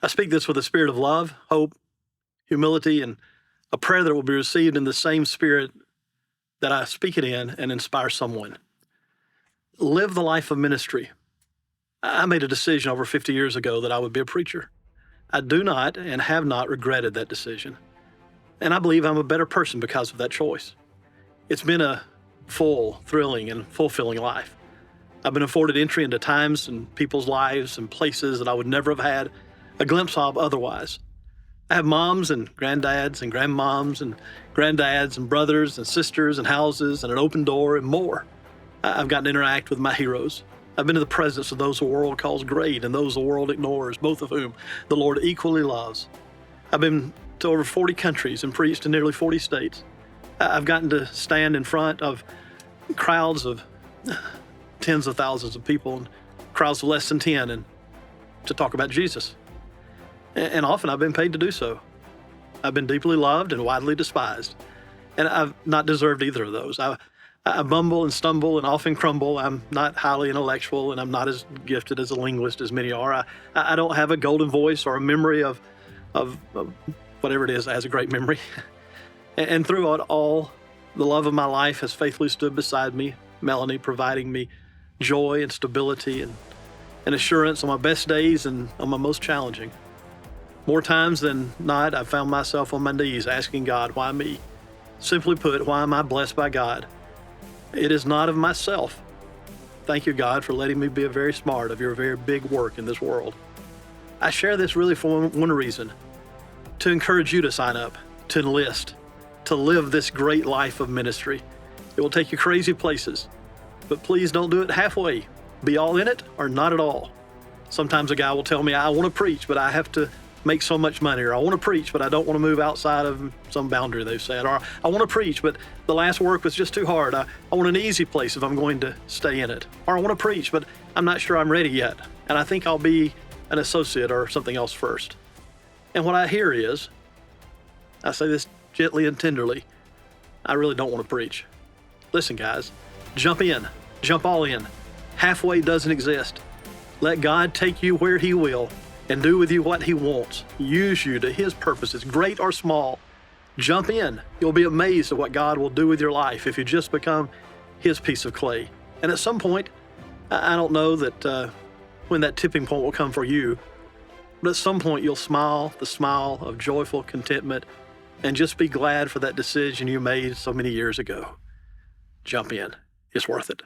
I speak this with a spirit of love, hope, humility, and a prayer that will be received in the same spirit that I speak it in and inspire someone. Live the life of ministry. I made a decision over 50 years ago that I would be a preacher. I do not and have not regretted that decision. And I believe I'm a better person because of that choice. It's been a full, thrilling, and fulfilling life. I've been afforded entry into times and people's lives and places that I would never have had a glimpse of otherwise. I have moms and granddads and grandmoms and granddads and brothers and sisters and houses and an open door and more. I've gotten to interact with my heroes. I've been to the presence of those the world calls great and those the world ignores, both of whom the Lord equally loves. I've been to over 40 countries and preached in nearly 40 states. I've gotten to stand in front of crowds of tens of thousands of people and crowds of less than 10 and to talk about Jesus. And often I've been paid to do so. I've been deeply loved and widely despised. And I've not deserved either of those. I bumble and stumble and often crumble. I'm not highly intellectual and I'm not as gifted as a linguist as many are. I don't have a golden voice or a memory of whatever it is that has a great memory. And throughout all, the love of my life has faithfully stood beside me, Melanie, providing me joy and stability and assurance on my best days and on my most challenging. More times than not, I've found myself on my knees asking God, why me? Simply put, why am I blessed by God? It is not of myself. Thank you, God, for letting me be a very smart of your very big work in this world. I share this really for one reason, to encourage you to sign up, to enlist, to live this great life of ministry. It will take you crazy places, but please don't do it halfway. Be all in it or not at all. Sometimes a guy will tell me, I want to preach, but I have to make so much money, or I want to preach, but I don't want to move outside of some boundary they've set, or I want to preach, but the last work was just too hard. I want an easy place if I'm going to stay in it. Or I want to preach, but I'm not sure I'm ready yet, and I think I'll be an associate or something else first. And what I hear is, I say this gently and tenderly, I really don't want to preach. Listen, guys, jump in, jump all in. Halfway doesn't exist. Let God take you where He will and do with you what He wants. Use you to His purposes, great or small. Jump in. You'll be amazed at what God will do with your life if you just become His piece of clay. And at some point, I don't know that when that tipping point will come for you, but at some point you'll smile the smile of joyful contentment and just be glad for that decision you made so many years ago. Jump in. It's worth it.